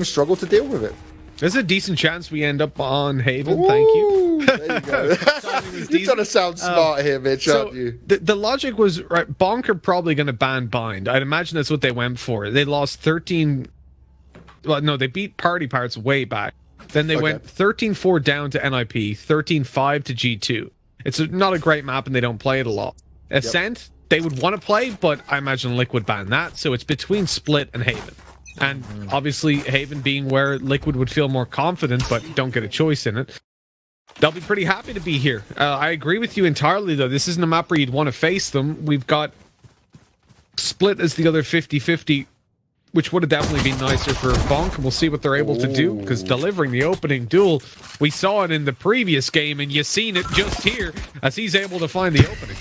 struggle to deal with it. There's a decent chance we end up on Haven. Ooh, thank you. There you go. You're trying to sound smart here, Mitch, aren't you? The logic was, right, bonk are probably going to ban bind. I'd imagine that's what they went for. They lost 13... Well, no, they beat Party Parts way back. Then they went 13-4 down to NIP, 13-5 to G2. It's not a great map and they don't play it a lot. Ascent, they would want to play, but I imagine Liquid ban that. So it's between Split and Haven. And obviously Haven being where Liquid would feel more confident, but don't get a choice in it. They'll be pretty happy to be here. I agree with you entirely, though. This isn't a map where you'd want to face them. We've got Split as the other 50-50, which would have definitely been nicer for bonk. We'll see what they're able to do, because delivering the opening duel, we saw it in the previous game, and Yacine it just here, as he's able to find the opening.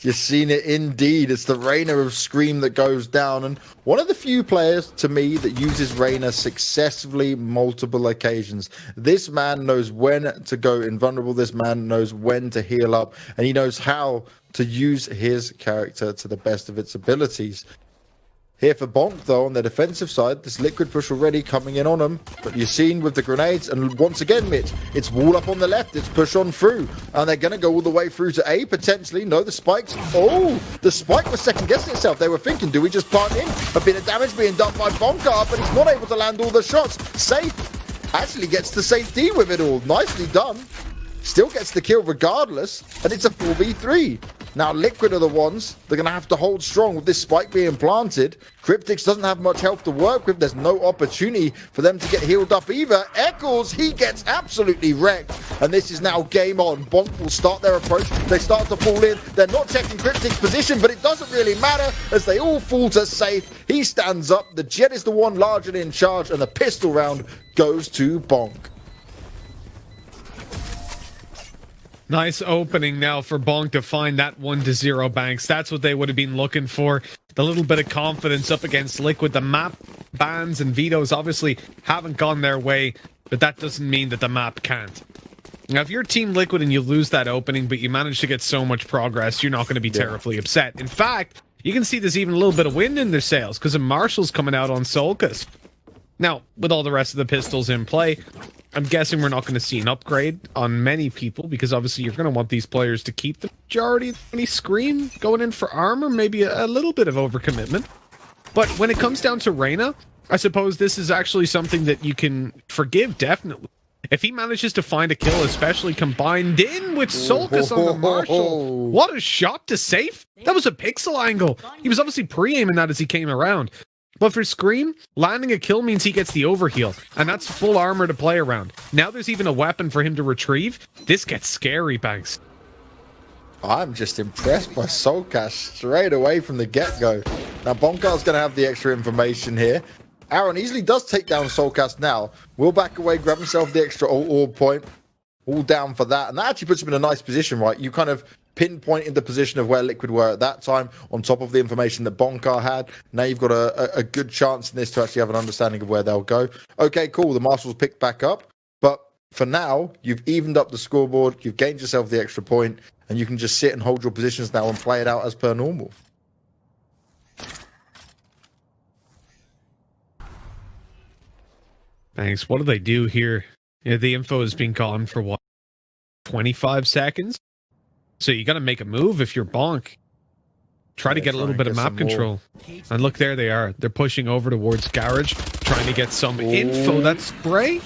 You've seen it indeed. It's the Reyna of Scream that goes down, and one of the few players to me that uses Reyna successfully multiple occasions. This man knows when to go invulnerable. This man knows when to heal up, and he knows how to use his character to the best of its abilities. Here for bonk, though, on the defensive side, this Liquid push already coming in on them. But Yacine with the grenades, and once again, Mitch, it's wall up on the left, it's push on through. And they're going to go all the way through to A, potentially. No, the spikes. Oh, the spike was second-guessing itself. They were thinking, do we just plant in? A bit of damage being done by bonkar, but he's not able to land all the shots. Sayf actually gets the safety with it all. Nicely done. Still gets the kill regardless, and it's a 4v3. Now, Liquid are the ones they're going to have to hold strong with this spike being planted. Cryptix doesn't have much health to work with. There's no opportunity for them to get healed up either. Eccles, he gets absolutely wrecked, and this is now game on. Bonk will start their approach. They start to fall in. They're not checking Cryptix's position, but it doesn't really matter as they all fall to Sayf. He stands up. The Jett is the one largely in charge, and the pistol round goes to bonk. Nice opening now for bonk to find that 1-0 banks. That's what they would have been looking for. The little bit of confidence up against Liquid. The map bans and vetoes obviously haven't gone their way, but that doesn't mean that the map can't. Now, if you're Team Liquid and you lose that opening, but you manage to get so much progress, you're not going to be terribly upset. In fact, you can see there's even a little bit of wind in their sails because of Marshall's coming out on Solkas. Now, with all the rest of the pistols in play, I'm guessing we're not going to see an upgrade on many people, because obviously you're going to want these players to keep the majority of any Scream going in for armor, maybe a little bit of overcommitment. But when it comes down to Reyna, I suppose this is actually something that you can forgive, definitely. If he manages to find a kill, especially combined in with Solkas on the Marshall, what a shot to Sayf. That was a pixel angle. He was obviously pre-aiming that as he came around. But for Scream, landing a kill means he gets the overheal, and that's full armor to play around. Now there's even a weapon for him to retrieve. This gets scary, Banks. I'm just impressed by Solkas straight away from the get-go. Now, bonkar's going to have the extra information here. Aron easily does take down Solkas now. Will back away, grab himself the extra orb point. All down for that. And that actually puts him in a nice position, right? You kind of pinpoint in the position of where Liquid were at that time, on top of the information that bonkar had. Now you've got a good chance in this to actually have an understanding of where they'll go. Okay, cool. The Marshall's picked back up. But for now, you've evened up the scoreboard. You've gained yourself the extra point. And you can just sit and hold your positions now and play it out as per normal. Thanks. What do they do here? Yeah, the info has been gone for what? 25 seconds? So you got to make a move if you're bonk. Try to get a little bit of map control. And look, there they are. They're pushing over towards Garage, trying to get some info. That spray?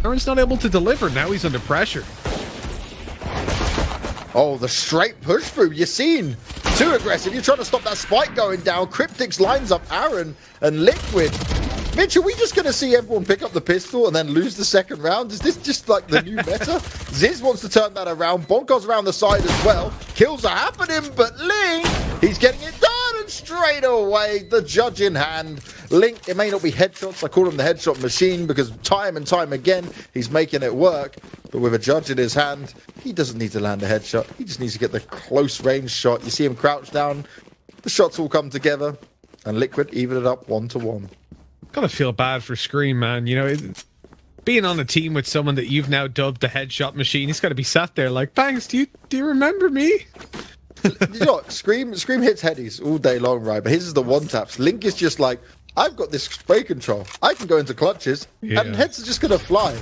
Aron's not able to deliver. Now he's under pressure. Oh, the straight push through. Yacine, too aggressive. You're trying to stop that spike going down. Cryptix lines up Aron and Liquid. Mitch, are we just going to see everyone pick up the pistol and then lose the second round? Is this just like the new meta? Ziz wants to turn that around. Bonkar's around the side as well. Kills are happening, but Ling, he's getting it done, and straight away, the judge in hand. Link, it may not be headshots. I call him the headshot machine because time and time again, he's making it work. But with a judge in his hand, he doesn't need to land a headshot. He just needs to get the close range shot. You see him crouch down. The shots all come together, and Liquid even it up 1-1. Gotta feel bad for Scream, man. You know, being on a team with someone that you've now dubbed the headshot machine, he's got to be sat there like, Banks, do you remember me? You know what? Scream hits headies all day long, right? But his is the one taps. Link is just like, I've got this spray control. I can go into clutches, and heads are just going to fly.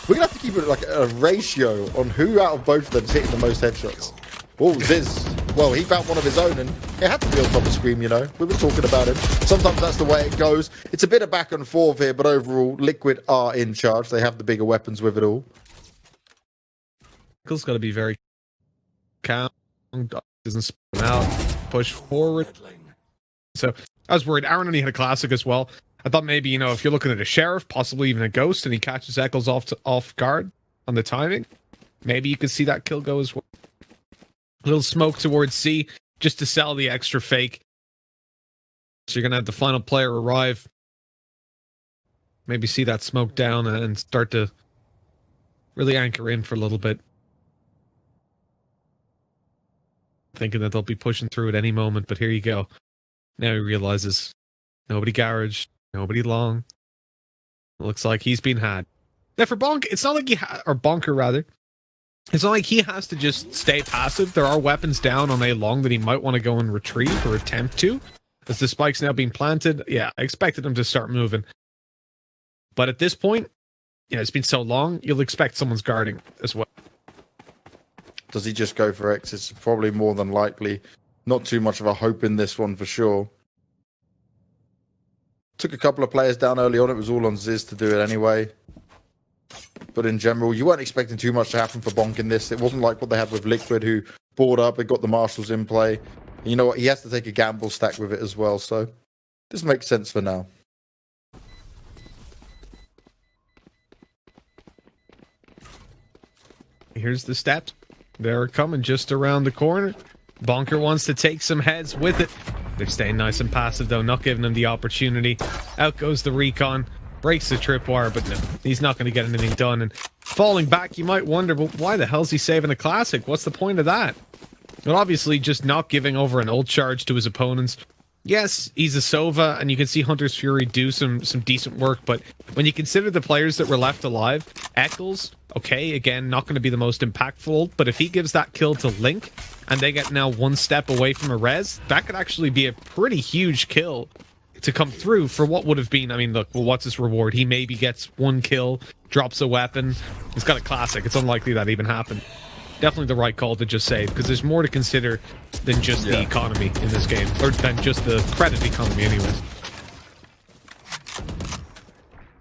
We're going to have to keep it like a ratio on who out of both of them is hitting the most headshots. Oh, Ziz. Well, he found one of his own, and it had to be on top of Scream, you know. We were talking about him. Sometimes that's the way it goes. It's a bit of back and forth here, but overall, Liquid are in charge. They have the bigger weapons with it all. Eccles got to be very calm. Doesn't spin out. Push forward. So I was worried. Aron only had a classic as well. I thought maybe, you know, if you're looking at a sheriff, possibly even a ghost, and he catches Eccles off guard on the timing, maybe you could see that kill go as well. A little smoke towards C just to sell the extra fake. So you're going to have the final player arrive. Maybe see that smoke down and start to really anchor in for a little bit. Thinking that they'll be pushing through at any moment, but here you go. Now he realizes nobody garage, nobody long. Looks like he's been had. Now for Bonk, it's not like or Bonker rather. It's not like he has to just stay passive. There are weapons down on A long that he might want to go and retrieve or attempt to. As the spike's now being planted, yeah, I expected him to start moving. But at this point, you know, it's been so long, you'll expect someone's guarding as well. Does he just go for X? It's probably more than likely. Not too much of a hope in this one for sure. Took a couple of players down early on. It was all on Ziz to do it anyway. But in general, you weren't expecting too much to happen for Bonk in this. It wasn't like what they had with Liquid, who bought up and got the marshals in play. And you know what? He has to take a gamble stack with it as well. So this makes sense for now. Here's the steps. They're coming just around the corner. Bonker wants to take some heads with it. They're staying nice and passive, though, not giving him the opportunity. Out goes the recon. Breaks the tripwire, but no, he's not going to get anything done. And falling back, you might wonder, well, why the hell's he saving a classic? What's the point of that? Well, obviously, just not giving over an ult charge to his opponents. Yes, he's a Sova, and you can see Hunter's Fury do some decent work, but when you consider the players that were left alive, Eccles, okay, again, not going to be the most impactful ult, but if he gives that kill to Link, and they get now one step away from a res, that could actually be a pretty huge kill to come through for what would have been, I mean, look, well, what's his reward? He maybe gets one kill, drops a weapon, he's got a classic, it's unlikely that even happened. Definitely the right call to just save, because there's more to consider than just the economy in this game, or than just the credit economy anyways.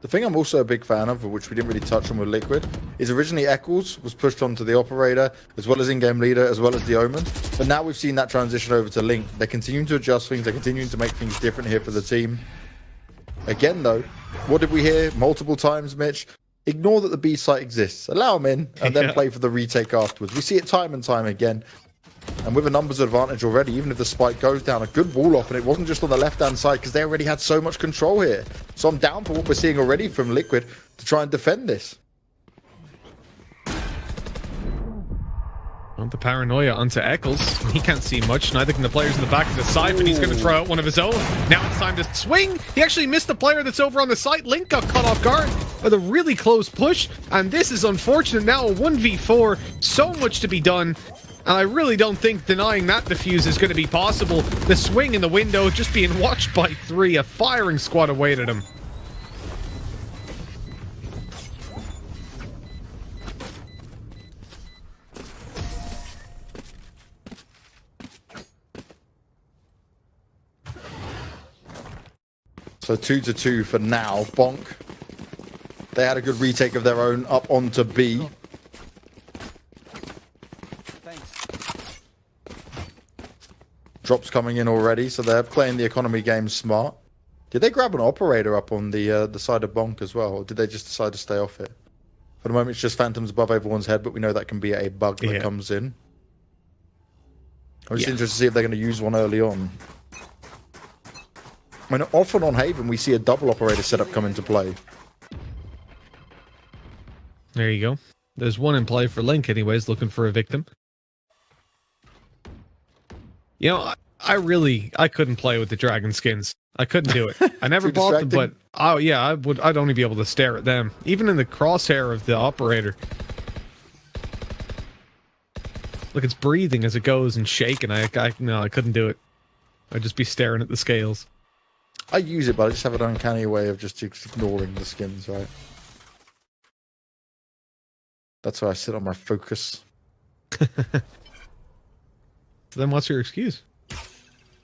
The thing I'm also a big fan of, which we didn't really touch on with Liquid, is originally Eccles was pushed onto the operator, as well as in-game leader, as well as the Omen. But now we've seen that transition over to Link. They're continuing to adjust things, they're continuing to make things different here for the team. Again though, what did we hear multiple times, Mitch? Ignore that the B site exists. Allow them in, and then play for the retake afterwards. We see it time and time again. And with a numbers advantage already, even if the spike goes down, a good wall off, and it wasn't just on the left-hand side, because they already had so much control here. So I'm down for what we're seeing already from Liquid to try and defend this. On the paranoia onto Eccles. He can't see much. Neither can the players in the back of the Cypher, and he's going to throw out one of his own. Now it's time to swing. He actually missed the player that's over on the site. Link got caught off guard with a really close push, and this is unfortunate. Now a 1v4. So much to be done. And I really don't think denying that defuse is going to be possible. The swing in the window just being watched by 3. A firing squad awaited him. So 2-2 for now. Bonk. They had a good retake of their own up onto B. Drops coming in already, so they're playing the economy game smart. Did they grab an operator up on the side of Bonk as well, or did they just decide to stay off it? For the moment, it's just phantoms above everyone's head, but we know that can be a bug that comes in. I'm just interested to see if they're going to use one early on. I mean, often on Haven, we see a double operator setup come into play. There you go. There's one in play for Link anyways, looking for a victim. You know, I couldn't play with the dragon skins. I couldn't do it. I never bought them, but oh yeah, I'd only be able to stare at them. Even in the crosshair of the operator. Look, it's breathing as it goes and shaking. No, I couldn't do it. I'd just be staring at the scales. I use it, but I just have an uncanny way of just ignoring the skins, right? That's why I sit on my focus. Then what's your excuse?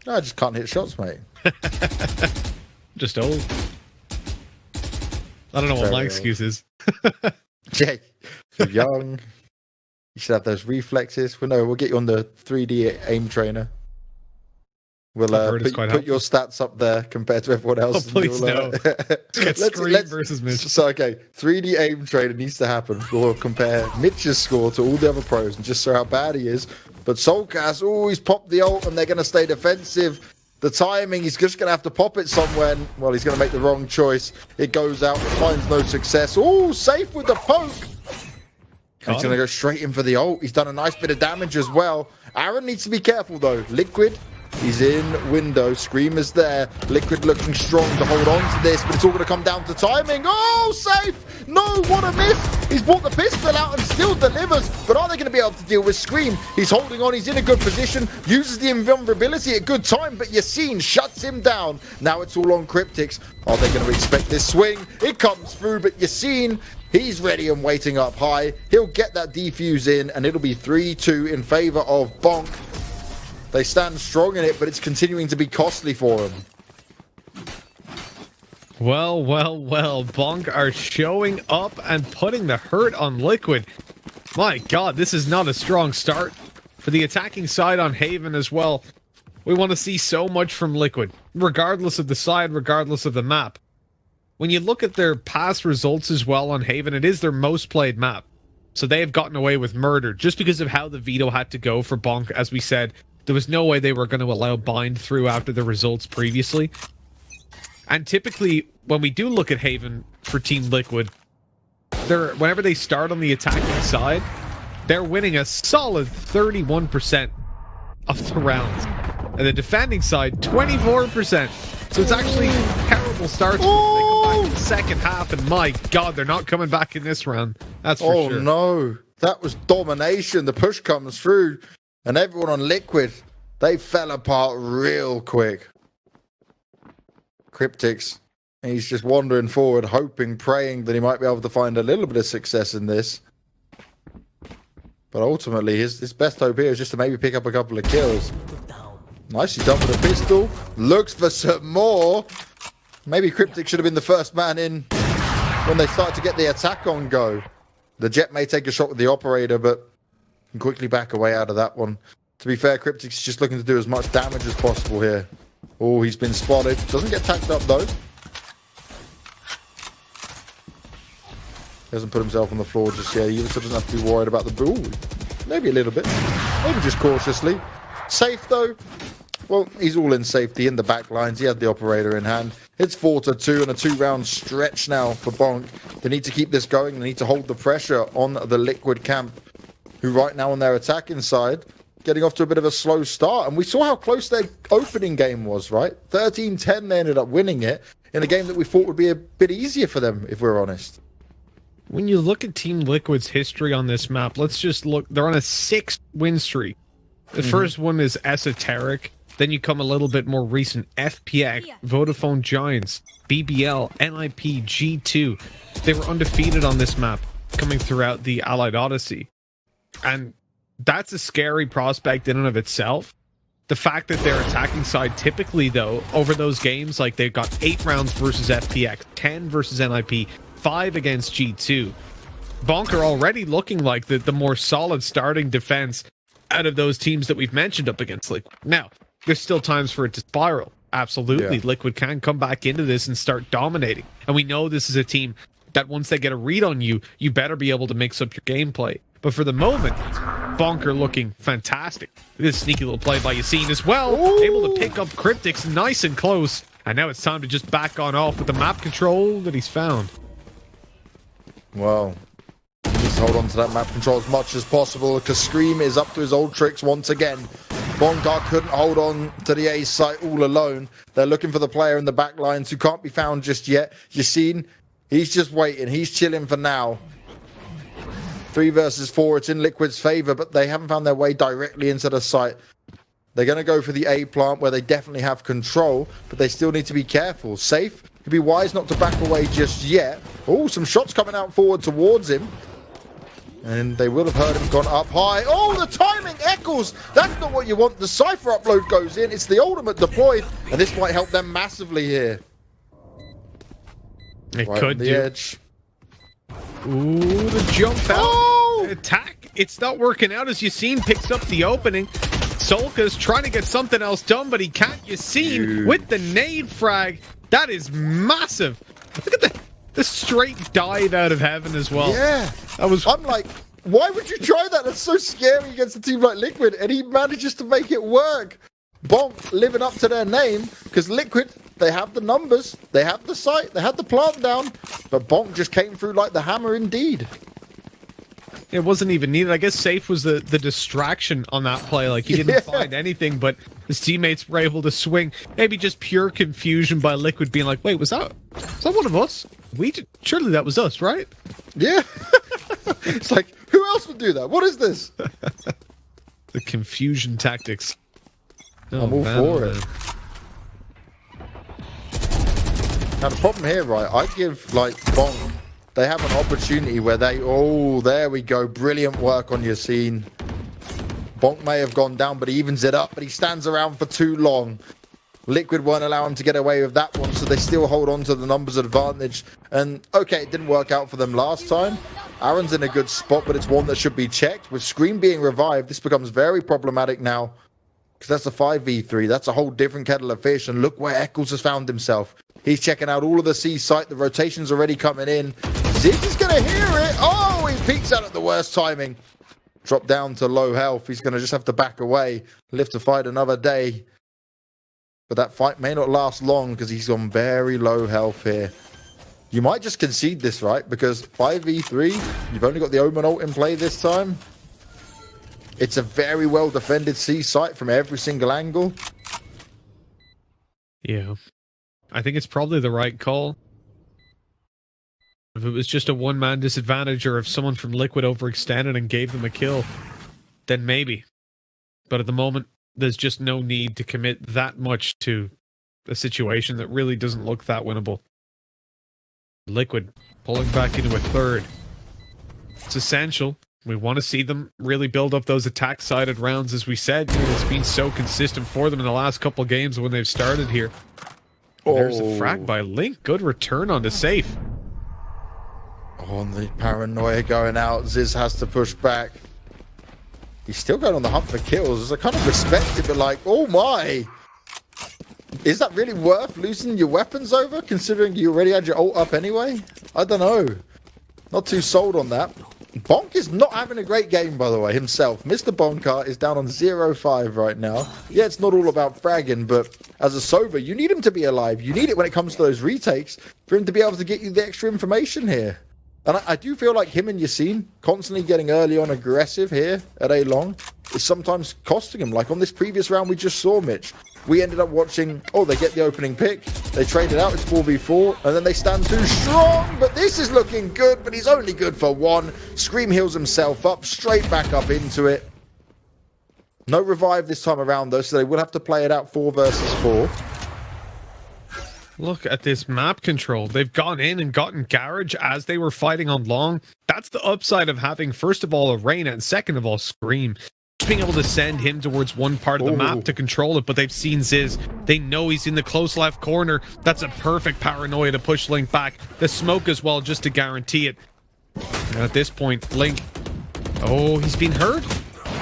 No, I just can't hit shots, mate. Just old. I don't know what my excuse is. Jay, you're young. You should have those reflexes. Well, no, we'll get you on the 3D aim trainer. We'll put your stats up there compared to everyone else. Oh, please no. Scream versus Mitch. So, okay, 3D aim trainer needs to happen. We'll compare Mitch's score to all the other pros and just show how bad he is. But Soulcast always popped the ult and they're going to stay defensive. The timing, he's just going to have to pop it somewhere. And, well, he's going to make the wrong choice. It goes out, finds no success. Oh, Sayf with the poke. He's going to go straight in for the ult. He's done a nice bit of damage as well. Aron needs to be careful, though. Liquid, he's in window. Screamer's there. Liquid looking strong to hold on to this, but it's all going to come down to timing. Oh, Sayf! No, what a miss! He's brought the pistol out and still delivers, but are they going to be able to deal with Scream? He's holding on, he's in a good position, uses the invulnerability at good time, but Yacine shuts him down. Now it's all on Cryptics. Are they going to expect this swing? It comes through, but Yacine, he's ready and waiting up high. He'll get that defuse in, and it'll be 3-2 in favor of Bonk. They stand strong in it, but it's continuing to be costly for them. Well, Bonk are showing up and putting the hurt on Liquid. My god, this is not a strong start for the attacking side on Haven as well. We want to see so much from Liquid, regardless of the side, regardless of the map. When you look at their past results as well on Haven, it is their most played map. So they have gotten away with murder just because of how the veto had to go for Bonk. As we said, there was no way they were going to allow bind through after the results previously. And typically, when we do look at Haven for Team Liquid, whenever they start on the attacking side, they're winning a solid 31% of the rounds. And the defending side, 24%. So it's actually terrible starts. They come back in the second half, and my god, they're not coming back in this round. That's for sure. Oh no, that was domination. The push comes through, and everyone on Liquid, they fell apart real quick. Cryptics, he's just wandering forward, hoping, praying that he might be able to find a little bit of success in this. But ultimately, his best hope here is just to maybe pick up a couple of kills. Nicely done with a pistol. Looks for some more. Maybe Cryptic should have been the first man in when they start to get the attack on go. The Jett may take a shot with the operator, but can quickly back away out of that one. To be fair, Cryptic's just looking to do as much damage as possible here. Oh, he's been spotted. Doesn't get tacked up, though. Doesn't put himself on the floor just yet. He also doesn't have to be worried about the ball. Maybe a little bit. Maybe just cautiously. Safe, though. Well, he's all in safety in the back lines. He had the operator in hand. It's 4-2 and a 2-round stretch now for Bonk. They need to keep this going. They need to hold the pressure on the Liquid camp, who right now on their attacking side, getting off to a bit of a slow start. And we saw how close their opening game was, right? 13-10, they ended up winning it in a game that we thought would be a bit easier for them, if we're honest. When you look at Team Liquid's history on this map, let's just look. They're on a 6-win streak. The first one is Esoteric. Then you come a little bit more recent. FPX, Vodafone Giants, BBL, NIP, G2. They were undefeated on this map, coming throughout the Allied Odyssey. And that's a scary prospect in and of itself. The fact that their attacking side typically, though, over those games, like they've got 8 rounds versus FPX, 10 versus NIP, 5 against G2. Bonk are already looking like the more solid starting defense out of those teams that we've mentioned up against Liquid. Now, there's still times for it to spiral. Absolutely. Yeah. Liquid can come back into this and start dominating. And we know this is a team that once they get a read on you, you better be able to mix up your gameplay. But for the moment, Bonk are looking fantastic. This sneaky little play by Yacine as well. Ooh. Able to pick up Cryptics nice and close. And now it's time to just back on off with the map control that he's found. Well, he needs to hold on to that map control as much as possible because Scream is up to his old tricks once again. Bonkar couldn't hold on to the A site all alone. They're looking for the player in the back lines who can't be found just yet. Yacine, he's just waiting. He's chilling for now. 3 versus 4. It's in Liquid's favor, but they haven't found their way directly into the site. They're going to go for the A plant where they definitely have control, but they still need to be careful. Sayf, it'd be wise not to back away just yet. Oh, some shots coming out forward towards him. And they will have heard him gone up high. Oh, the timing echoes. That's not what you want. The Cypher upload goes in. It's the ultimate deployed, and this might help them massively here. It right could on the do. edge. Ooh, the jump out. Oh! Attack. It's not working out as Yacine picks up the opening. Solka's trying to get something else done, but he can't. Yacine with the nade frag. That is massive. Look at the straight dive out of heaven as well. Yeah. I'm like, why would you try that? That's so scary against a team like Liquid, and he manages to make it work. Bonk living up to their name, because Liquid, they have the numbers, they have the site, they had the plant down, but Bonk just came through like the hammer indeed. It wasn't even needed. I guess Sayf was the distraction on that play. Like, he didn't find anything, but his teammates were able to swing. Maybe just pure confusion by Liquid being like, wait, was that one of us? Surely that was us, right? Yeah. It's like, who else would do that? What is this? The confusion tactics. I'm all for it. Now the problem here, right, I give like Bonk, they have an opportunity where they, oh, there we go, brilliant work on Yacine. Bonk may have gone down, but he evens it up, but he stands around for too long. Liquid won't allow him to get away with that one, so they still hold on to the numbers advantage. And okay, it didn't work out for them last time. Aron's in a good spot, but it's one that should be checked. With Scream being revived, this becomes very problematic now. Because that's a 5v3. That's a whole different kettle of fish. And look where Eccles has found himself. He's checking out all of the C site. The rotation's already coming in. Ziz is going to hear it. Oh, he peeks out at the worst timing. Drop down to low health. He's going to just have to back away. Live to fight another day. But that fight may not last long because he's on very low health here. You might just concede this, right? Because 5v3, you've only got the Omen ult in play this time. It's a very well defended C site from every single angle. Yeah. I think it's probably the right call. If it was just a one-man disadvantage, or if someone from Liquid overextended and gave them a kill, then maybe. But at the moment, there's just no need to commit that much to a situation that really doesn't look that winnable. Liquid pulling back into a third. It's essential. We want to see them really build up those attack-sided rounds, as we said. It's been so consistent for them in the last couple games when they've started here. Oh. There's a frag by Link. Good return on the Sayf. Oh, and the paranoia going out. Ziz has to push back. He's still going on the hunt for kills. I kind of respect it, but like, oh my. Is that really worth losing your weapons over, considering you already had your ult up anyway? I don't know. Not too sold on that. Bonk is not having a great game, by the way, himself. Mr. Bonkar is down on 0-5 right now. Yeah, it's not all about fragging, but as a Sova, you need him to be alive. You need it when it comes to those retakes for him to be able to get you the extra information here. And I do feel like him and Yacine constantly getting early on aggressive here at A-Long is sometimes costing him. Like on this previous round we just saw, Mitch, we ended up watching, oh, they get the opening pick, they trade it out, it's 4v4, and then they stand too strong. But this is looking good, but he's only good for one. Scream heals himself up, straight back up into it. No revive this time around, though, so they will have to play it out 4 versus 4. Look at this map control. They've gone in and gotten Garage as they were fighting on long. That's the upside of having, first of all, a Reyna, and second of all, Scream. Just being able to send him towards one part of the map to control it, but they've seen Ziz. They know he's in the close left corner. That's a perfect paranoia to push Link back. The smoke as well, just to guarantee it. And at this point, Link... Oh, he's been hurt.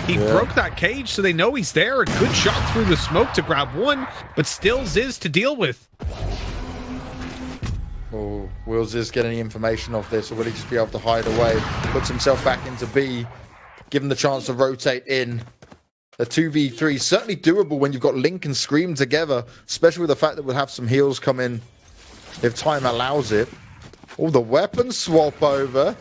He broke that cage, so they know he's there. A good shot through the smoke to grab one, but still Ziz to deal with. Oh, will Ziz get any information off this, or will he just be able to hide away? Puts himself back into B, give him the chance to rotate in. A 2v3, certainly doable when you've got Link and Scream together, especially with the fact that we'll have some heals come in if time allows it. Oh, the weapon swap over.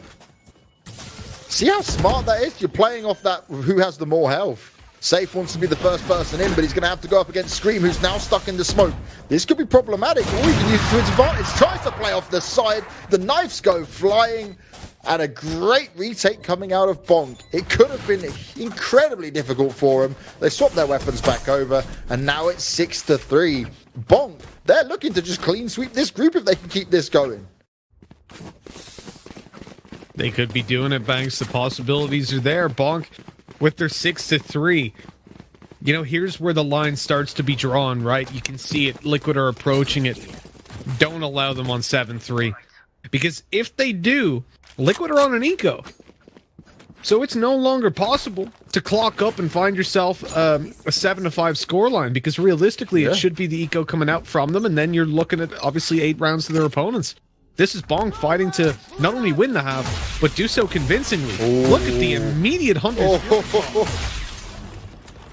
See how smart that is? You're playing off that who has the more health. Sayf wants to be the first person in, but he's going to have to go up against Scream, who's now stuck in the smoke. This could be problematic. Or he can use it to his advantage. Tries to play off the side. The knives go flying. and a great retake coming out of bonk. It could have been incredibly difficult for them. They swapped their weapons back over, and now it's 6-3. Bonk, they're looking to just clean sweep this group if they can keep this going. They could be doing it, Banks. The possibilities are there. Bonk with their 6-3. You know, here's where the line starts to be drawn, right? You can see it. Liquid are approaching it. Don't allow them on 7-3. Because if they do, Liquid are on an eco. So it's no longer possible to clock up and find yourself a 7-5 scoreline. Because realistically, it should be the eco coming out from them. And then you're looking at, obviously, 8 rounds to their opponents. This is Bonk fighting to not only win the half, but do so convincingly. Ooh. Look at the immediate Hunter's.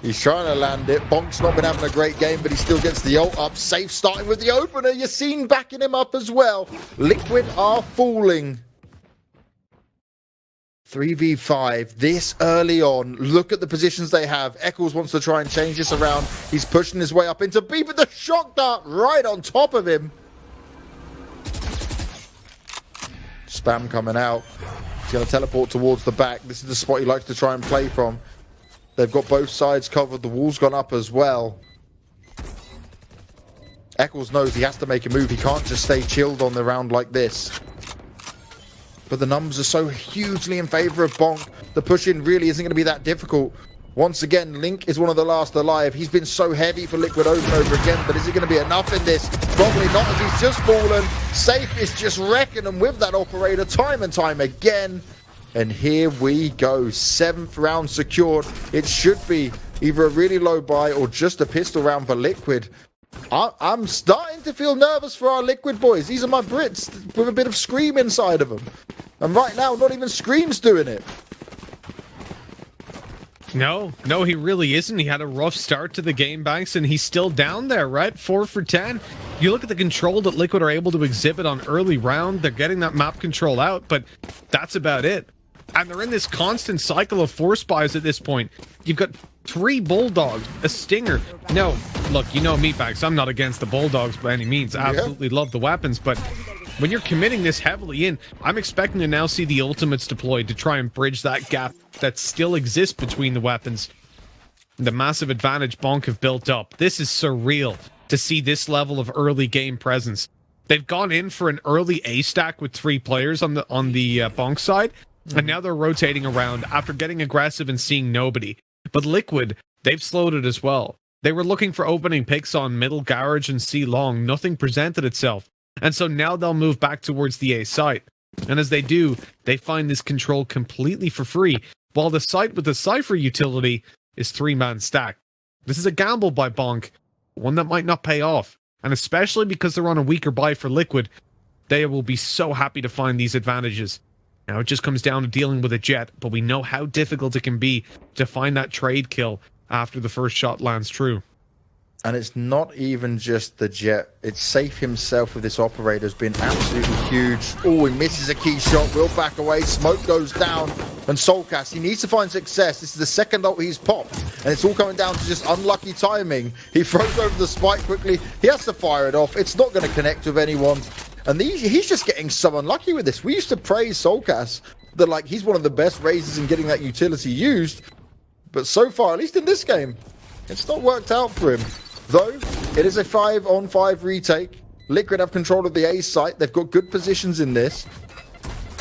He's trying to land it. Bonk's not been having a great game, but he still gets the ult up. Sayf starting with the opener. Yacine backing him up as well. Liquid are falling. 3v5 this early on. Look at the positions they have. Eccles wants to try and change this around. He's pushing his way up into B, but the shock dart right on top of him. Spam coming out. He's going to teleport towards the back. This is the spot he likes to try and play from. They've got both sides covered. The wall's gone up as well. Eccles knows he has to make a move. He can't just stay chilled on the round like this. But the numbers are so hugely in favor of Bonk. The push-in really isn't going to be that difficult. Once again, Link is one of the last alive. He's been so heavy for Liquid over and over again, but is it going to be enough in this? Probably not, as he's just fallen. Sayf is just wrecking them with that operator time and time again. And here we go. 7th round secured. It should be either a really low buy or just a pistol round for Liquid. I'm starting to feel nervous for our Liquid boys. These are my Brits with a bit of Scream inside of them. And right now, not even Scream's doing it. No, he really isn't. He had a rough start to the game, Banks, and he's still down there, right? 4 for 10. You look at the control that Liquid are able to exhibit on early round. They're getting that map control out, but that's about it. And they're in this constant cycle of force buys at this point. You've got 3 Bulldogs, a Stinger. No, look, you know me, Banks. I'm not against the Bulldogs by any means. I absolutely love the weapons, but when you're committing this heavily in, I'm expecting to now see the ultimates deployed to try and bridge that gap that still exists between the weapons. The massive advantage Bonk have built up. This is surreal to see this level of early game presence. They've gone in for an early A stack with 3 players on the Bonk side, and now they're rotating around after getting aggressive and seeing nobody. But Liquid, they've slowed it as well. They were looking for opening picks on middle garage and C long. Nothing presented itself. And so now they'll move back towards the A site. And as they do, they find this control completely for free, while the site with the Cypher utility is 3-man stack. This is a gamble by Bonk, one that might not pay off. And especially because they're on a weaker buy for Liquid, they will be so happy to find these advantages. Now it just comes down to dealing with a Jett, but we know how difficult it can be to find that trade kill after the first shot lands true. And it's not even just the Jett. It's Sayf himself with this operator has been absolutely huge. Oh, he misses a key shot. Will back away. Smoke goes down. And Soulcast, he needs to find success. This is the second ult he's popped. And it's all coming down to just unlucky timing. He throws over the spike quickly. He has to fire it off. It's not going to connect with anyone. And he's just getting so unlucky with this. We used to praise Soulcast that like he's one of the best Razes in getting that utility used. But so far, at least in this game, it's not worked out for him. Though, it is a 5-on-5 retake. Liquid have control of the A site. They've got good positions in this.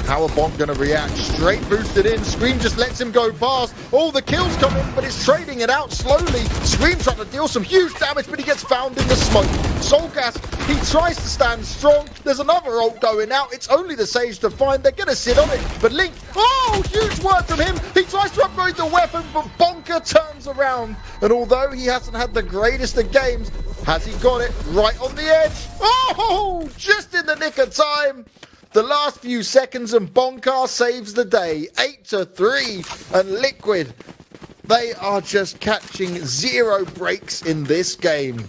How are Bonk going to react? Straight boosted in. Scream just lets him go past. All the kills come in, but it's trading it out slowly. Scream trying to deal some huge damage, but he gets found in the smoke. Soulcast, he tries to stand strong. There's another ult going out. It's only the Sage to find. They're going to sit on it. But Link, oh, huge word from him. He tries to upgrade the weapon, but Bonker turns around. And although he hasn't had the greatest of games, has he got it right on the edge? Oh, just in the nick of time. The last few seconds and bonkar saves the day. 8-3 and Liquid, they are just catching 0 breaks in this game.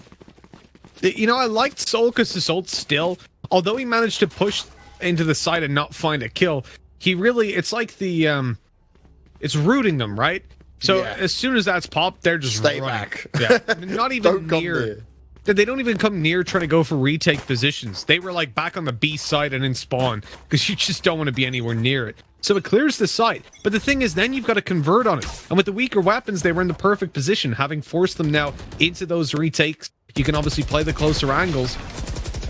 You know, I liked Soulcast's ult still. Although he managed to push into the side and not find a kill, he really, it's like the, it's rooting them, right? So as soon as that's popped, they're just stay running. back. Yeah. Not even near that they don't even come near trying to go for retake positions. They were like back on the B side and in spawn because you just don't want to be anywhere near it. So it clears the site. But the thing is, then you've got to convert on it. And with the weaker weapons, they were in the perfect position, having forced them now into those retakes. You can obviously play the closer angles.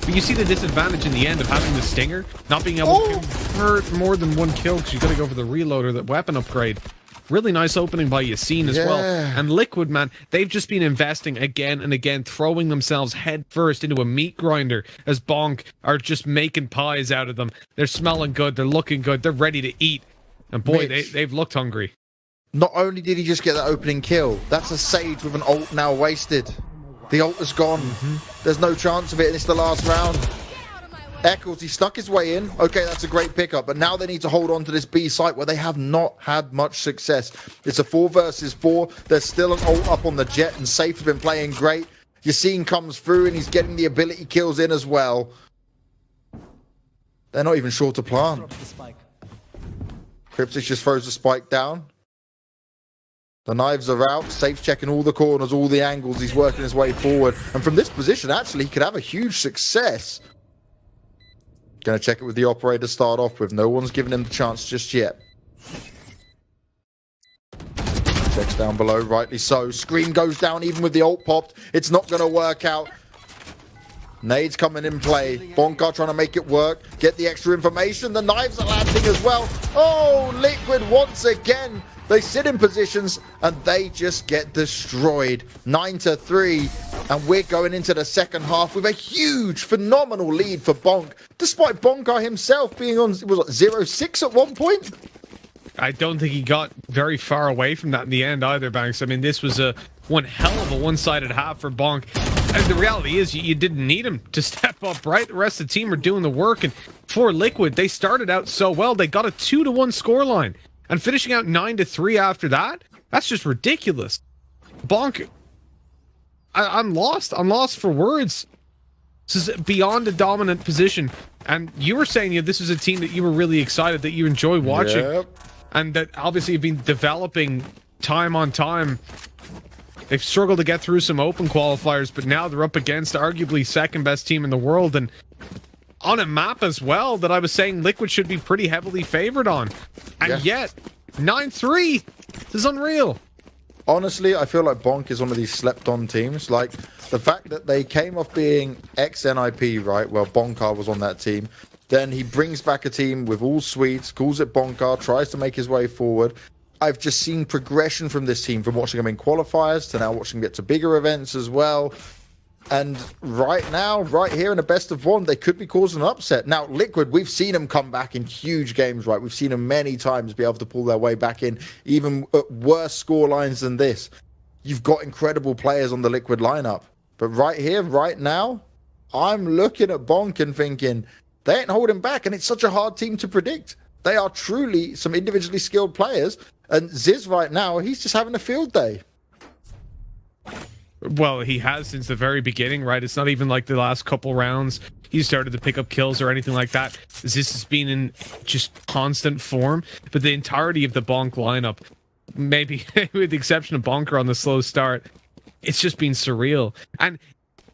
But you see the disadvantage in the end of having the Stinger, not being able to convert more than one kill because you got to go for the reload or the weapon upgrade. Really nice opening by Yacine as well. And Liquid, man, they've just been investing again and again, throwing themselves head first into a meat grinder as bonk are just making pies out of them. They're smelling good, they're looking good, they're ready to eat. And boy, they've looked hungry. Not only did he just get that opening kill, that's a Sage with an ult now wasted. The ult is gone. There's no chance of it, and it's the last round. Eccles, he snuck his way in. Okay, that's a great pickup, but now they need to hold on to this B site where they have not had much success. It's a 4 versus 4. There's still an ult up on the Jett, and Sayf has been playing great. Yacine comes through, and he's getting the ability kills in as well. They're not even sure to plant. Cryptic just throws the spike down. The knives are out. Sayf's checking all the corners, all the angles. He's working his way forward. And from this position, actually, he could have a huge success. Going to check it with the operator to start off with. No one's given him the chance just yet. Checks down below, rightly so. Scream goes down even with the ult popped. It's not going to work out. Nades coming in play. bonkar trying to make it work. Get the extra information. The knives are landing as well. Oh, Liquid once again. They sit in positions and they just get destroyed. 9-3. And we're going into the second half with a huge, phenomenal lead for bonk. Despite bonkar himself being on 0-6 at one point. I don't think he got very far away from that in the end either, Banks. I mean, this was one hell of a one-sided half for bonk. And the reality is you didn't need him to step up, right? The rest of the team are doing the work. And for Liquid, they started out so well. They got a 2-1 scoreline. And finishing out 9-3 after that? That's just ridiculous. Bonk, I'm lost. I'm lost for words. This is beyond a dominant position. And you were saying this was a team that you were really excited, that you enjoy watching. Yep. And that obviously have been developing time on time. They've struggled to get through some open qualifiers, but now they're up against arguably second best team in the world. And on a map as well that I was saying Liquid should be pretty heavily favored on. And yet, 9-3. This is unreal. Honestly, I feel like bonk is one of these slept-on teams. Like, the fact that they came off being ex-NIP, right? Well, bonkar was on that team. Then he brings back a team with all sweets, calls it bonkar, tries to make his way forward. I've just seen progression from this team, from watching them in qualifiers to now watching them get to bigger events as well. And right now, right here in a best of one, they could be causing an upset. Now, Liquid, we've seen them come back in huge games, right? We've seen them many times be able to pull their way back in, even at worse score lines than this. You've got incredible players on the Liquid lineup. But right here, right now, I'm looking at bonk and thinking, they ain't holding back, and it's such a hard team to predict. They are truly some individually skilled players, and Ziz right now, he's just having a field day. Well, he has since the very beginning, right? It's not even like the last couple rounds he started to pick up kills or anything like that. This has been in just constant form, but the entirety of the bonk lineup, maybe with the exception of bonker on the slow start, it's just been surreal. And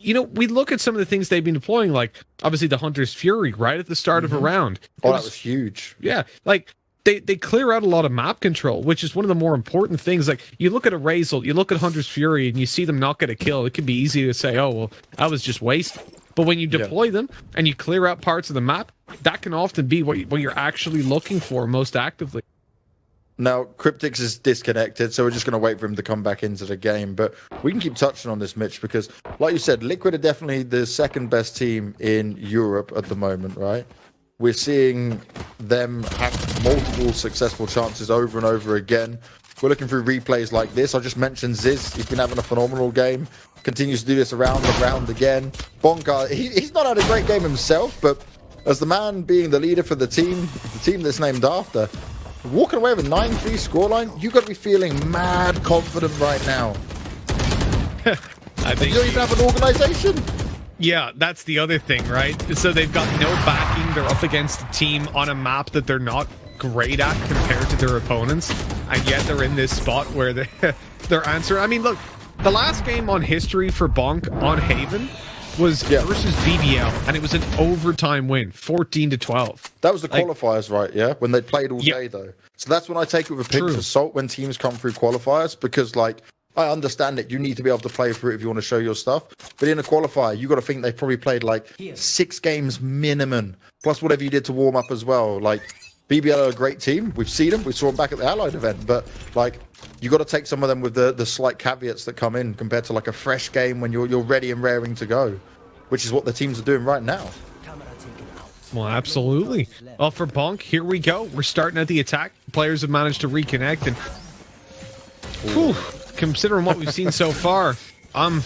we look at some of the things they've been deploying, like obviously the Hunter's Fury right at the start of a round. That was huge. Yeah, like they clear out a lot of map control, which is one of the more important things. Like, you look at a Raze, you look at Hunter's Fury, and you see them not get a kill. It can be easy to say, oh, well, that was just wasted. But when you deploy them and you clear out parts of the map, that can often be what you're actually looking for most actively. Now, Cryptix is disconnected, so we're just going to wait for him to come back into the game. But we can keep touching on this, Mitch, because, like you said, Liquid are definitely the second best team in Europe at the moment, right? We're seeing them have multiple successful chances over and over again. We're looking through replays like this. I just mentioned Ziz. He's been having a phenomenal game. Continues to do this around and around again. bonkar, he's not had a great game himself, but as the man being the leader for the team that's named after, walking away with a 9-3 scoreline, you've got to be feeling mad confident right now. I think you don't even have an organization. Yeah, that's the other thing, right? So they've got no backing. They're up against a team on a map that they're not great at compared to their opponents, and yet they're in this spot where they're answering. I mean, look, The last game on history for Bonk on Haven was versus BBL, and it was an overtime win, 14-12. That was the qualifiers, right? Yeah, when they played all day though. So that's when I take it with a pinch of salt when teams come through qualifiers, because like I understand it. You need to be able to play through it if you want to show your stuff. But in a qualifier, you got to think they've probably played like 6 games minimum, plus whatever you did to warm up as well. Like BBL are a great team. We've seen them. We saw them back at the Allied event. But like, you got to take some of them with the slight caveats that come in compared to like a fresh game when you're ready and raring to go, which is what the teams are doing right now. Well, absolutely. Well, for Bonk, here we go. We're starting at the attack. Players have managed to reconnect, and whew, considering what we've seen so far, I'm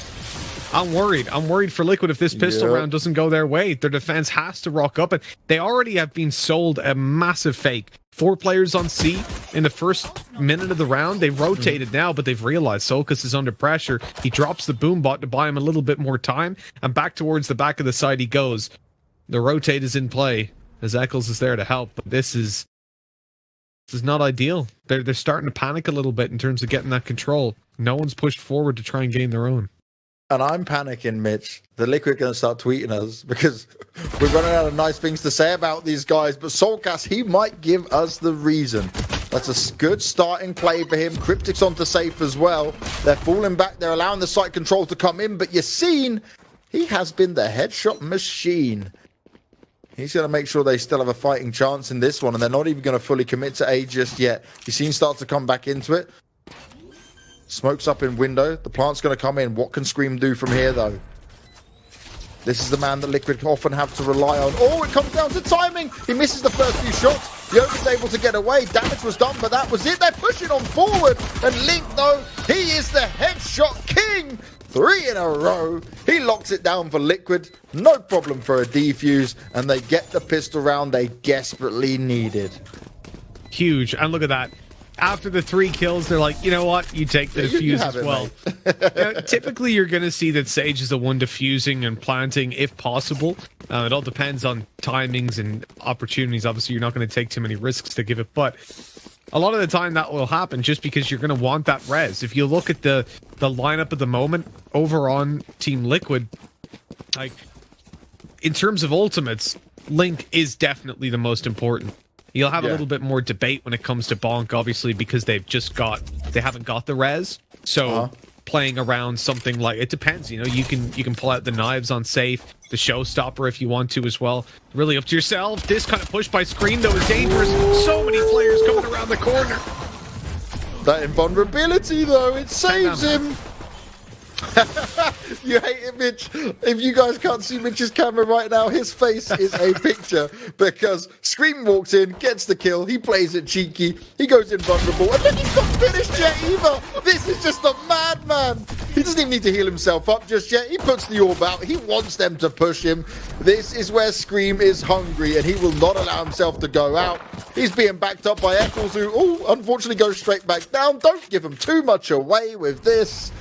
worried. I'm worried for Liquid if this pistol round doesn't go their way. Their defense has to rock up, and they already have been sold a massive fake. 4 players on C in the first minute of the round. They've rotated now, but they've realized Solkus is under pressure. He drops the boom bot to buy him a little bit more time, and back towards the back of the side he goes. The rotate is in play as Eccles is there to help, but this is not ideal. They're starting to panic a little bit in terms of getting that control. No one's pushed forward to try and gain their own. And I'm panicking, Mitch. The Liquid are going to start tweeting us because we're running out of nice things to say about these guys. But Soulcast, he might give us the reason. That's a good starting play for him. Cryptic's onto Sayf as well. They're falling back. They're allowing the site control to come in. But Yacine, he has been the headshot machine. He's going to make sure they still have a fighting chance in this one. And they're not even going to fully commit to A just yet. Yacine starts to come back into it. Smokes up in window. The plant's going to come in. What can Scream do from here, though? This is the man that Liquid often have to rely on. Oh, it comes down to timing. He misses the first few shots. The Omen's able to get away. Damage was done, but that was it. They're pushing on forward. And Link, though, he is the headshot king. 3 in a row. He locks it down for Liquid. No problem for a defuse. And they get the pistol round they desperately needed. Huge. And look at that. After the 3 kills, they're like, you know what? You take the defuse as well. Typically, you're going to see that Sage is the one defusing and planting if possible. It all depends on timings and opportunities. Obviously, you're not going to take too many risks to give it, but a lot of the time that will happen just because you're going to want that res. If you look at the lineup at the moment over on Team Liquid, like in terms of ultimates, Link is definitely the most important. You'll have a little bit more debate when it comes to Bonk, obviously, because they haven't got the res. So playing around something like, it depends, you know, you can pull out the knives on Sayf, the showstopper if you want to as well. Really up to yourself. This kind of push by Scream though is dangerous. So many players coming around the corner. That invulnerability though, it saves him. You hate it, Mitch. If you guys can't see Mitch's camera right now, his face is a picture because Scream walks in, gets the kill, he plays it cheeky, he goes invulnerable, and then he's not finished yet either. This is just a madman. He doesn't even need to heal himself up just yet. He puts the orb out. He wants them to push him. This is where Scream is hungry, and he will not allow himself to go out. He's being backed up by Eccles, who, unfortunately goes straight back down. Don't give him too much away with this.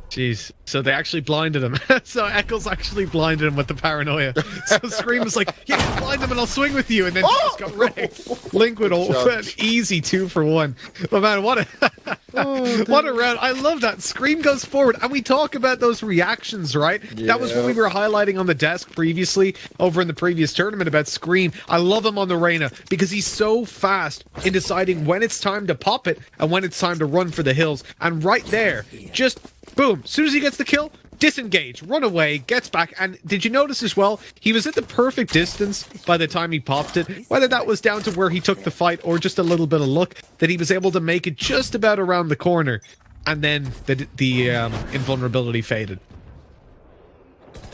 Jeez, so they actually blinded him. So Eccles actually blinded him with the paranoia. So Scream was like, yeah, blind him and I'll swing with you. And then he just got wrecked. Link with an easy 2 for 1. But man, what a round. I love that. Scream goes forward. And we talk about those reactions, right? Yeah. That was what we were highlighting on the desk previously, over in the previous tournament about Scream. I love him on the Reyna because he's so fast in deciding when it's time to pop it and when it's time to run for the hills. And right there, just boom, as soon as he gets the kill, disengage, run away, gets back. And did you notice as well, he was at the perfect distance by the time he popped it, whether that was down to where he took the fight or just a little bit of luck, that he was able to make it just about around the corner, and then the invulnerability faded.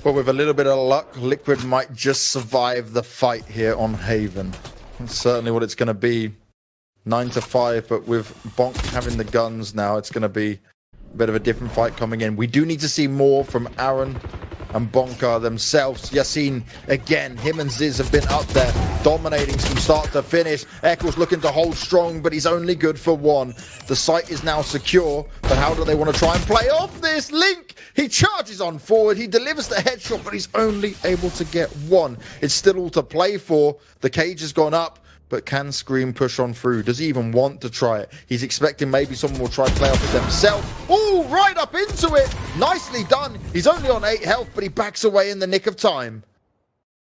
Well, with a little bit of luck, Liquid might just survive the fight here on Haven. That's certainly what it's going to be. 9-5, but with Bonk having the guns now, it's going to be bit of a different fight coming in. We do need to see more from Aron and bonkar themselves. Yacine, again, him and Ziz have been up there, dominating from start to finish. Eccles looking to hold strong, but he's only good for 1. The site is now secure, but how do they want to try and play off this? Link, he charges on forward, he delivers the headshot, but he's only able to get 1. It's still all to play for. The cage has gone up. But can Scream push on through? Does he even want to try it? He's expecting maybe someone will try to play off it themselves. Oh, right up into it. Nicely done. He's only on 8 health, but he backs away in the nick of time.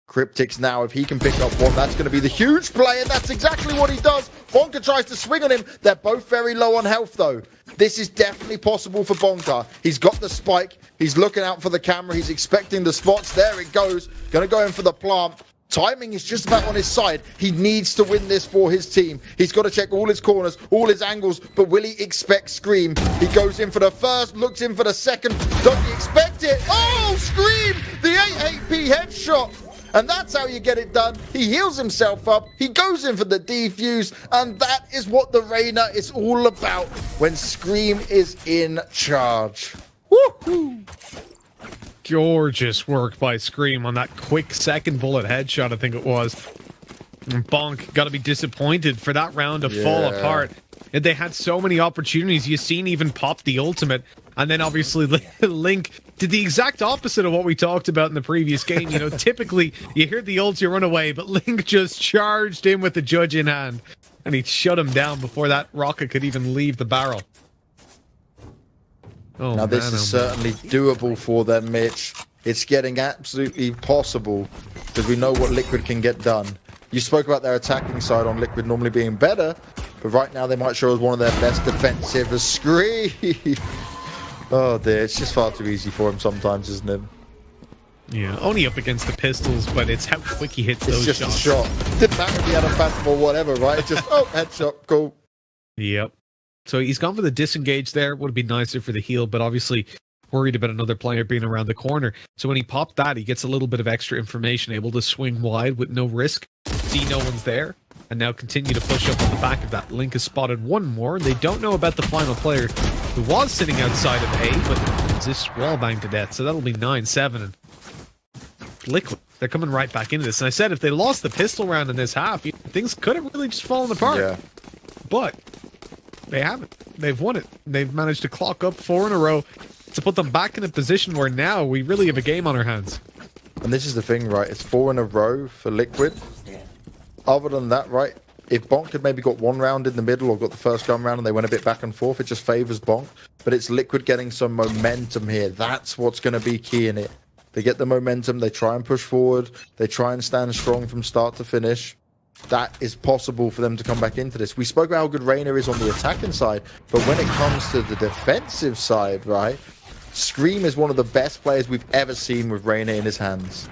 Cryptics now, if he can pick up one, that's going to be the huge play, and that's exactly what he does. bonkar tries to swing on him. They're both very low on health, though. This is definitely possible for bonkar. He's got the spike. He's looking out for the camera. He's expecting the spots. There it goes. Going to go in for the plant. Timing is just about on his side. He needs to win this for his team. He's got to check all his corners, all his angles, but will he expect Scream? He goes in for the first, looks in for the second. Don't he expect it? Oh, Scream! The 8 HP headshot! And that's how you get it done. He heals himself up. He goes in for the defuse. And that is what the Reyna is all about when Scream is in charge. Woohoo! Gorgeous work by Scream on that quick second bullet headshot, I think it was. And bonk got to be disappointed for that round to fall apart. They had so many opportunities. Yacine even popped the ultimate. And then obviously Link did the exact opposite of what we talked about in the previous game. You know, typically you hear the ult, you run away, but Link just charged in with the judge in hand. And he shut him down before that rocket could even leave the barrel. Oh, now this is certainly doable for them, Mitch. It's getting absolutely possible because we know what Liquid can get done. You spoke about their attacking side on Liquid normally being better, but right now they might show us one of their best defensive. Scream! Oh dear, it's just far too easy for him sometimes, isn't it? Yeah, only up against the pistols, but it's how quick he hits those shots. It's just a shot. Didn't matter if he had a phantom or whatever, right? It's just, oh, headshot, cool. Yep. So he's gone for the disengage there. Would have been nicer for the heal, but obviously worried about another player being around the corner. So when he popped that, he gets a little bit of extra information, able to swing wide with no risk, see no one's there, and now continue to push up on the back of that. Link has spotted one more. They don't know about the final player who was sitting outside of A, but is this wall banged to death? So that'll be 9-7. And Liquid, they're coming right back into this. And I said if they lost the pistol round in this half, things could have really just fallen apart. Yeah. But they haven't. They've won it. They've managed to clock up 4 in a row to put them back in a position where now we really have a game on our hands. And this is the thing, right? It's 4 in a row for Liquid. Other than that, right, if Bonk had maybe got one round in the middle or got the first gun round and they went a bit back and forth, it just favors Bonk. But it's Liquid getting some momentum here. That's what's going to be key in it. They get the momentum, they try and push forward, they try and stand strong from start to finish. That is possible for them to come back into this. We spoke about how good Reyna is on the attacking side, but when it comes to the defensive side, right, Scream is one of the best players we've ever seen with Reyna in his hands.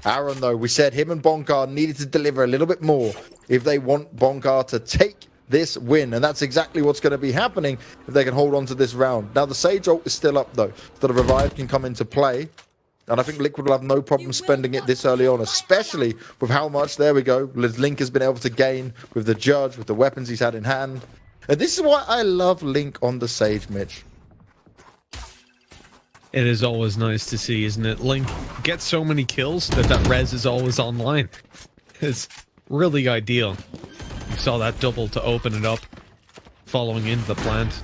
Aron, though, we said him and bonkar needed to deliver a little bit more if they want bonkar to take this win, and that's exactly what's going to be happening if they can hold on to this round. Now, the Sage ult is still up, though, so the revive can come into play, and I think Liquid will have no problem spending it this early on, especially with how much, there we go, Link has been able to gain with the Judge, with the weapons he's had in hand. And this is why I love Link on the Sage, Mitch. It is always nice to see, isn't it? Link gets so many kills that Raze is always online. It's really ideal. You saw that double to open it up, following into the plant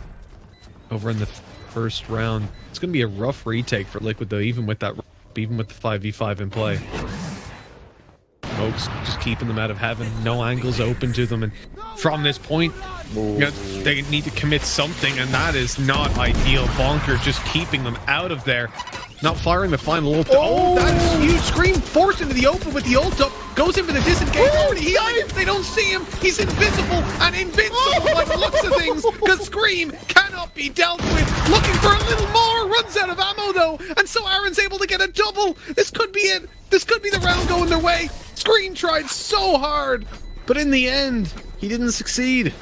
over in the first round. It's going to be a rough retake for Liquid, though, even with that, even with the 5v5 in play. Smokes just keeping them out of heaven. No angles open to them, and from this point, you know, they need to commit something, and that is not ideal. bonkar just keeping them out of there. Not firing the final ult. Oh, that's huge. Scream forced into the open with the ult up. Goes in for the disengage. Already healing. They don't see him. He's invisible and invincible by the looks of things, because Scream cannot be dealt with. Looking for a little more. Runs out of ammo, though, and so Aron's able to get a double. This could be it. This could be the round going their way. Scream tried so hard, but in the end, he didn't succeed.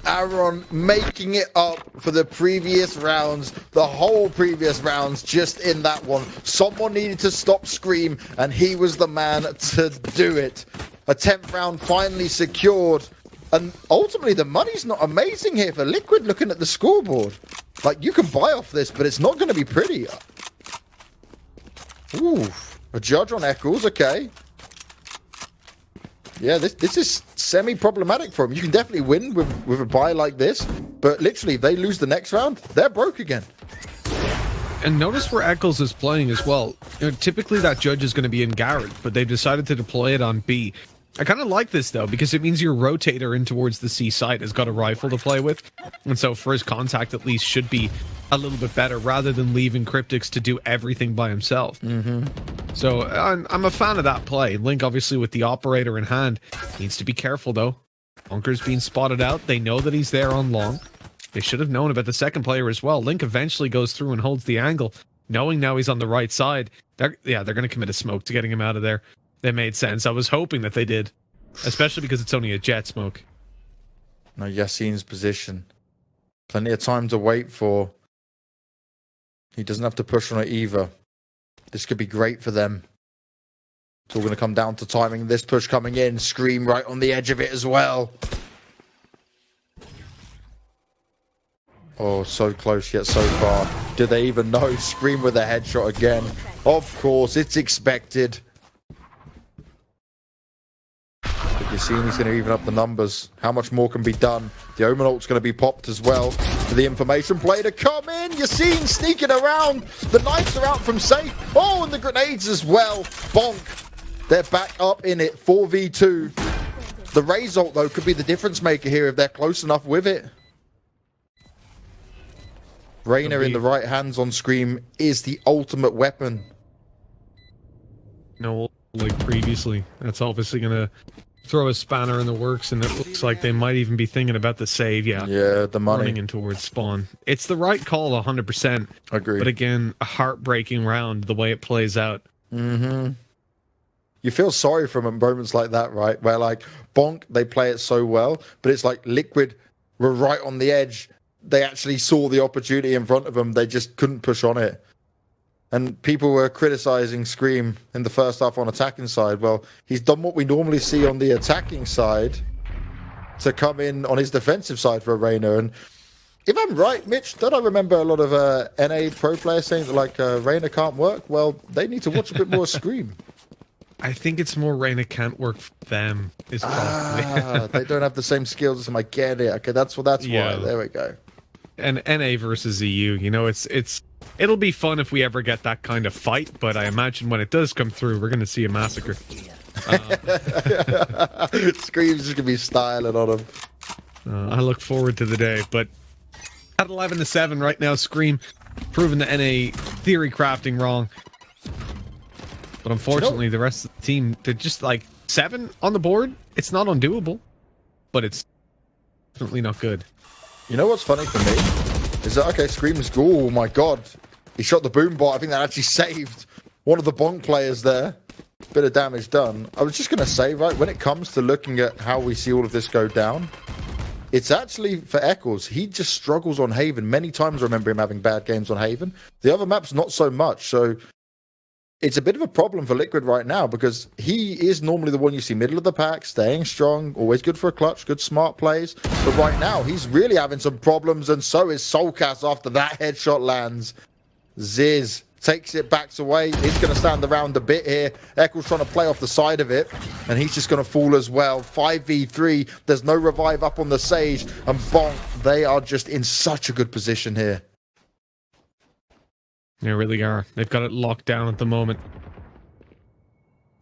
Aron making it up for the previous rounds, the whole previous rounds, just in that one. Someone needed to stop Scream, and he was the man to do it. A 10th round finally secured, and ultimately the money's not amazing here for Liquid looking at the scoreboard. Like, you can buy off this, but it's not going to be pretty. Ooh, a Judge on Eccles, okay. Yeah, this is semi-problematic for him. You can definitely win with a buy like this, but literally, if they lose the next round, they're broke again. And notice where Eccles is playing as well. You know, typically, that Judge is going to be in Garrett, but they've decided to deploy it on B. I kind of like this, though, because it means your rotator in towards the C site has got a rifle to play with. And so first contact, at least, should be a little bit better rather than leaving Cryptix to do everything by himself. So I'm a fan of that play. Link, obviously, with the operator in hand, needs to be careful, though. Bonkar's being spotted out. They know that he's there on long. They should have known about the second player as well. Link eventually goes through and holds the angle, knowing now he's on the right side. They're going to commit a smoke to getting him out of there. That made sense. I was hoping that they did, especially because it's only a Jett smoke. No, Yacine's position. Plenty of time to wait for. He doesn't have to push on it either. This could be great for them. It's all going to come down to timing. This push coming in. Scream right on the edge of it as well. Oh, so close yet so far. Do they even know? Scream with a headshot again. Of course, it's expected. But Yacine's going to even up the numbers. How much more can be done? The Omen ult's going to be popped as well. For the information play to come in. Yacine sneaking around. The knives are out from Sayf. Oh, and the grenades as well. Bonk. They're back up in it. 4v2. The Raze ult, though, could be the difference maker here if they're close enough with it. Reyna in the right hands on Scream is the ultimate weapon. No, like previously. That's obviously going to throw a spanner in the works, and it looks like they might even be thinking about the save. Yeah, the money. Running in towards spawn. It's the right call, 100%. Agreed. But again, a heartbreaking round, the way it plays out. You feel sorry for them at moments like that, right? Where, like, Bonk, they play it so well, but it's like Liquid were right on the edge. They actually saw the opportunity in front of them. They just couldn't push on it. And people were criticizing Scream in the first half on attacking side. Well, he's done what we normally see on the attacking side to come in on his defensive side for Reyna. And if I'm right, Mitch, don't I remember a lot of NA pro players saying that, like, Reyna can't work? Well, they need to watch a bit more Scream. I think it's more Reyna can't work for them. Is they don't have the same skills as him. I get it. Okay, that's why. There we go. And NA versus EU, you know, it'll be fun if we ever get that kind of fight, but I imagine when it does come through, we're going to see a massacre. Scream's just going to be styling on him. I look forward to the day, but at 11-7 right now, Scream proving the NA theory crafting wrong. But unfortunately, the rest of the team, they're just like 7 on the board. It's not undoable, but it's definitely not good. You know what's funny for me? Is that, okay, Scream's, oh my god. He shot the boom bot. I think that actually saved one of the bonk players there. Bit of damage done. I was just going to say, right, when it comes to looking at how we see all of this go down, it's actually for Eccles. He just struggles on Haven. Many times I remember him having bad games on Haven. The other maps, not so much. So it's a bit of a problem for Liquid right now because he is normally the one you see middle of the pack, staying strong, always good for a clutch, good smart plays. But right now, he's really having some problems, and so is Soulcast after that headshot lands. Ziz takes it, backs away. He's going to stand around a bit here. Eccles trying to play off the side of it, and he's just going to fall as well. 5v3. There's no revive up on the Sage, and Bonk, they are just in such a good position here. They really are. They've got it locked down at the moment.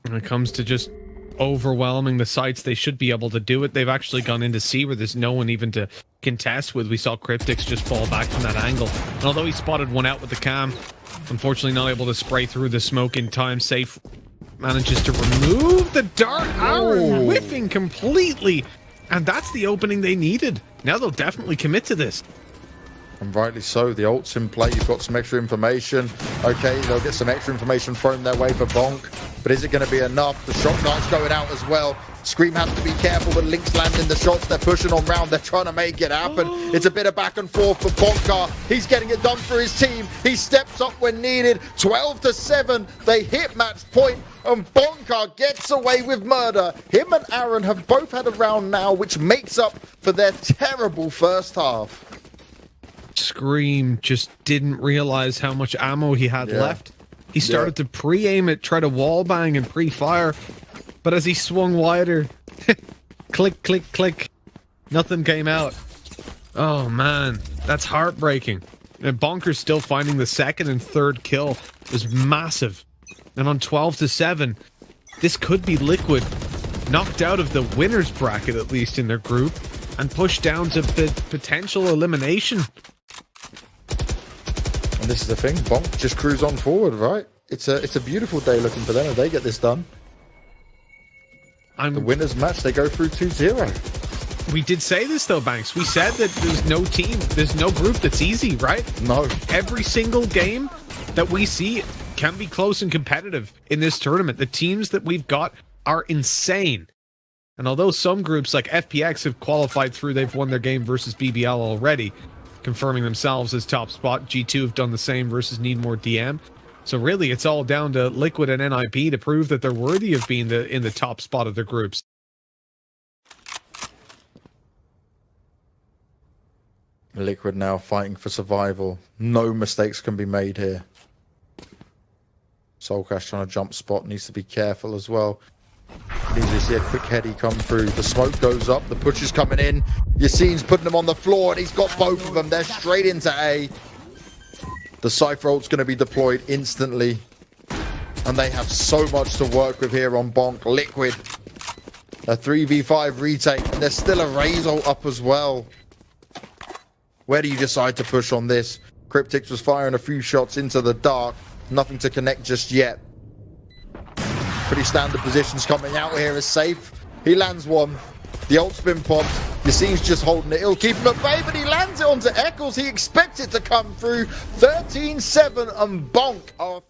When it comes to just overwhelming the sites, they should be able to do it. They've actually gone into C where there's no one even to contest with. We saw Cryptix just fall back from that angle. And although he spotted one out with the cam, unfortunately not able to spray through the smoke in time. Sayf manages to remove the dart. Aron whiffing completely. And that's the opening they needed. Now they'll definitely commit to this. And rightly so. The ult's in play. You've got some extra information. Okay, they'll get some extra information thrown their way for Bonk. But is it going to be enough? The shot dart's going out as well. Scream has to be careful, but Link's landing the shots. They're pushing on round. They're trying to make it happen. It's a bit of back and forth for bonkar. He's getting it done for his team. He steps up when needed. 12-7. They hit match point, and bonkar gets away with murder. Him and Aron have both had a round now, which makes up for their terrible first half. Scream just didn't realize how much ammo he had left. He started to pre-aim it, try to wallbang and pre-fire, but as he swung wider, click, click, click, nothing came out. Oh man, that's heartbreaking. And Bonkar's still finding the second and third kill was massive. And on 12-7, this could be Liquid knocked out of the winner's bracket, at least in their group, and pushed down to potential elimination. And this is the thing, bonk just cruise on forward, right? It's a beautiful day looking for them if they get this done. The winner's match, they go through 2-0. We did say this though, Banks. We said that there's no team, there's no group that's easy, right? No. Every single game that we see can be close and competitive in this tournament. The teams that we've got are insane. And although some groups like FPX have qualified through, they've won their game versus BBL already, confirming themselves as top spot. G2 have done the same versus Needmore DM. So really, it's all down to Liquid and NIP to prove that they're worthy of being in the top spot of their groups. Liquid now fighting for survival. No mistakes can be made here. Soulcash trying to jump spot, needs to be careful as well. You can see a quick heady come through. The smoke goes up, the push is coming in. Yacine's putting them on the floor and he's got both of them. They're straight into A. The Cypher ult's going to be deployed instantly. And they have so much to work with here on bonk. Liquid. A 3v5 retake. And there's still a Raze ult up as well. Where do you decide to push on this? Cryptix was firing a few shots into the dark. Nothing to connect just yet. Pretty standard positions coming out here as Sayf. He lands one. The ult's been popped. Yacine's just holding it. He'll keep him at bay, but he lands it onto Eccles. He expects it to come through. 13-7 and bonk.